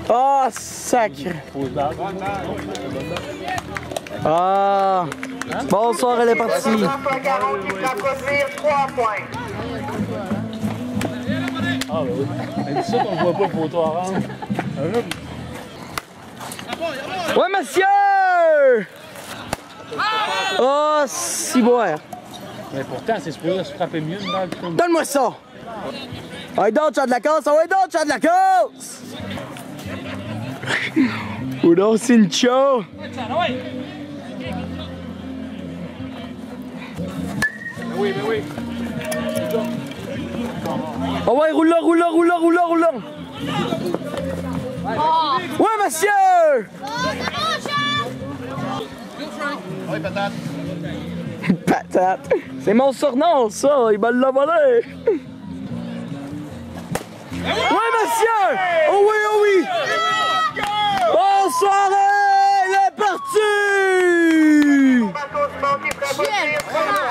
Ah, sacré. Ah. Bonsoir, elle est partie. Qui fera produire 3 points. Ah, ben oui. Mais dis ça qu'on voit pas le poteau orange. Ouais, monsieur! Oh, si boire. Mais pourtant, c'est supposé se frapper mieux une balle comme. Donne-moi ça! Ouais, donc, tu as de la casse! Ouais, donc, tu as de la casse! Ou donc, c'est une show! Oui, mais oui. Oh ouais, roule là, roule là, roule là, roule là, roule là! Ouais, monsieur! Oui, patate. Patate! C'est mon surnom, ça! Il va l'envoler! Ouais, monsieur! Oh oui, oh oui! Bonsoir! Elle est partie!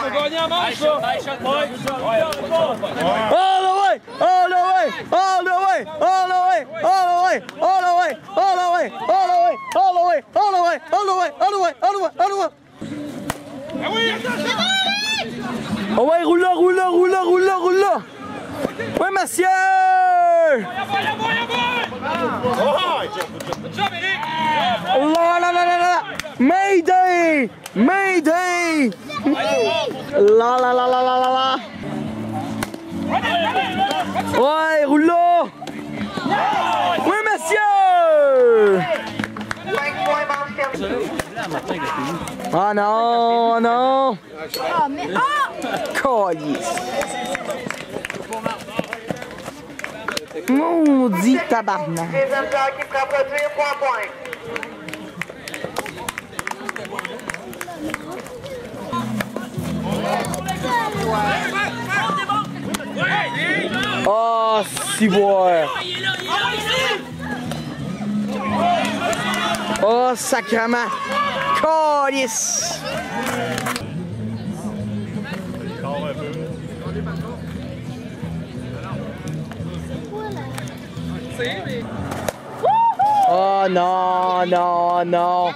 C'est gagné en manche, ça! All the way! All the way! All the way! All the way! All the way! All the way! All the way! All the way! All the way! All the way! All the way! All the way! All the way! All the way! Ah oui, attention! Oh ouais, roule là, roule là, roule là, roule là, roule là! Ouais, monsieur! La la la la la! Mayday! Mayday! La la la la la la la! Ouais, roule là! Oui, monsieur! 5 points manche terminée. Ah non, ah non! Ah, mais ah! Calice! Maudit tabarnak! Deuxième joueur qui fera produire 3 points. Oh, si boire! Oh, sacrement! Calice! Oh non, non, non!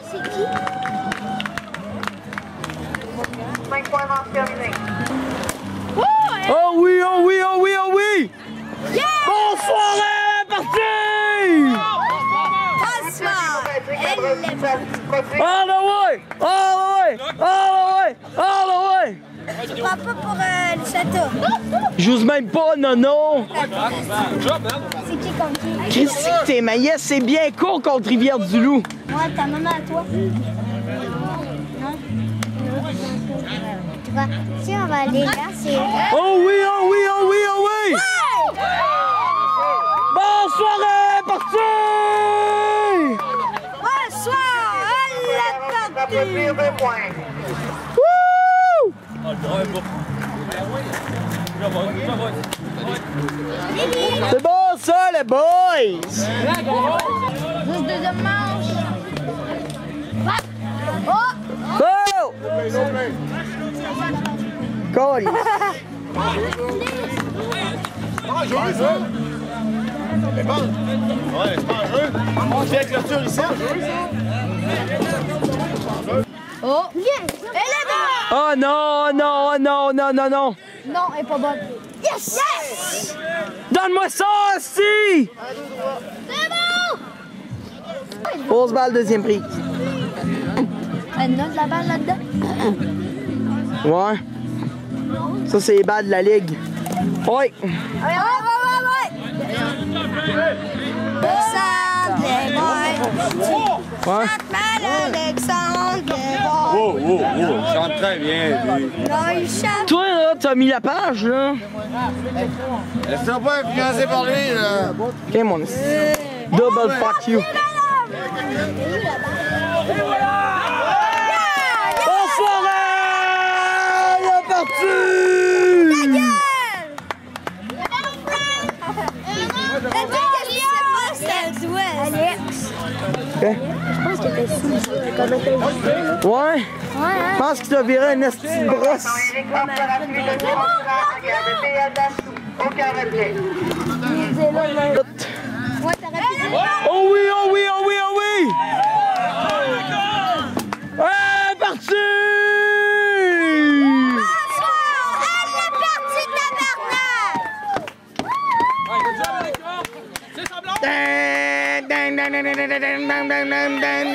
5 points manche terminée. Oh oui, oh oui, oh oui, oh oui! Bonsoir, parti! All the way! All the way! All the way! All the way! Je crois pas pour le château. J'ose même pas, non, non! C'est qui contre qui? Christy, tes maillets, c'est bien court contre Rivière-du-Loup! Ouais, ta maman à toi. Non? Tu vois, si on va aller là, c'est... Oh oui, oh oui, oh oui, oh oui! Bonsoir, parti! Bonsoir! Elle Fera produire 2 points. Wouh! C'est bon ça, les boys! Juste deuxième manche. Oh! Oh! Calice! Ah, joué, ça! C'est bon! Ouais, c'est pas un jeu! On fait la clôture ici! Oh! Yes! Elle est là! Oh non, non, non, non, non, non! Non, elle est pas bonne. Yes! Yes! Donne-moi ça aussi! C'est bon! 11 balles, deuxième prix. Elle note la balle là-dedans? Ouais. Ça, c'est les balles de la ligue. Ouais. Ouais. Alexandre, les boys. Ouais. Chante mal, Alexandre, les boys. Oh, oh, oh! Chante très bien, lui! Là, il chante. Toi, là, t'as mis la page, là. Laisse-toi pas influencer par lui, là! Ok, mon double fuck you. Bonsoir, elle est partie! Alex. Ok. Je pense que t'es sous. Ouais. Ouais, Je pense qu'il t'a viré une petite brosse. Eric Hoff sera suivi de Jérôme Grant et de Théa Dassou. Aucun retrait. Ouais, t'aurais pu dire. Oh oui, Dan, dan, dan, dan, dan, dan, dan, dan, dan, dan.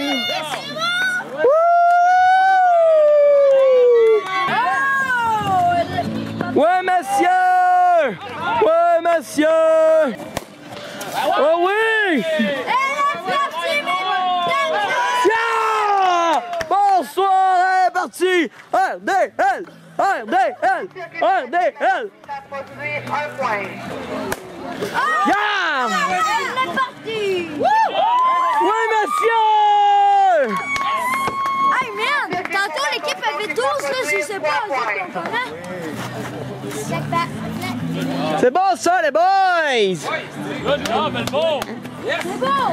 Ouais, monsieur! Ouais, monsieur! Oh oui! Yeah! Bonsoir, elle est partie! RDL! RDL! RDL! Ça produit 1 point. Yeah! Elle est partie! Oui, monsieur! Hey man! Tantôt l'équipe avait tous, là, je sais pas, comment? C'est bon ça, les boys! Good job, Elmo! C'est bon!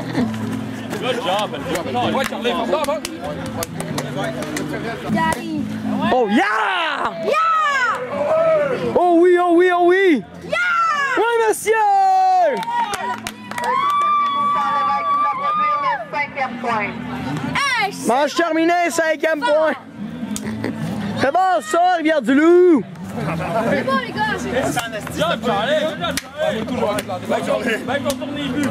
Good job, Elmo! Ouais, Carlin, Daddy! Oh yeah! Yeah! Oh oui, oh oui, oh oui! Yeah! Oui, monsieur! Ça produit le 5e point. Hey! Manche terminée, 5e point. C'est bon ça, Rivière-du-Loup! C'est bon, les gars! Job, Charlie! Même qu'on tourne les buts!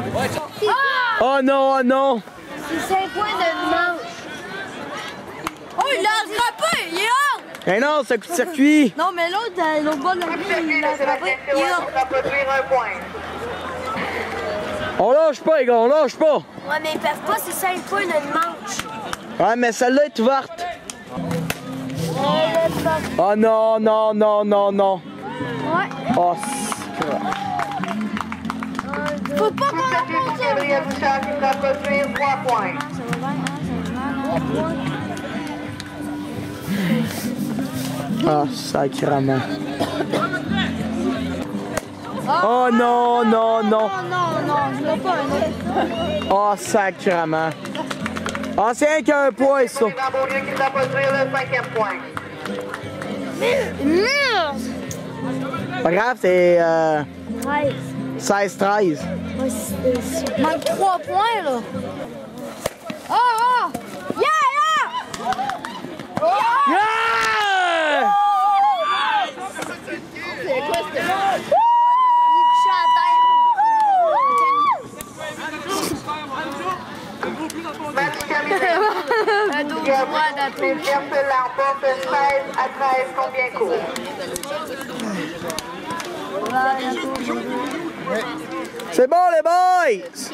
Ah! Oh non, oh non! C'est 5 points de manche. Oh, il l'a attrapé! Il est hors! Eh non, c'est un coup de circuit! Non, mais l'autre bas de la vie, il l'a C'est la attrapé. question, Il est hors. ça va produire 1 point. On lâche pas, les gars, on lâche pas! Ouais, mais ils peuvent pas, c'est 5 points de manche. Ouais, mais celle-là est ouverte! Oh non, non, non, non, non! Ouais. Oh, Faut pas qu'on la Pour Gabriel Bouchard qui va produire 3 points. ah, sacrément! Oh non, non, non! Non, je l'ai pas un autre. Oh, sacrément! Ah, c'est rien qu'un point, ça! C'est Beaulieu qui va produire le 5e point. Merde! Pas grave, c'est 13. 16-13. Il manque 3 points, là. Oh! Yeah! Yeah! C'est quoi, c'était bon? Il est couché à Match terminé. Un double Gabriel droit d'atout. l'emporte 16-13 combien court? C'est bon, les boys!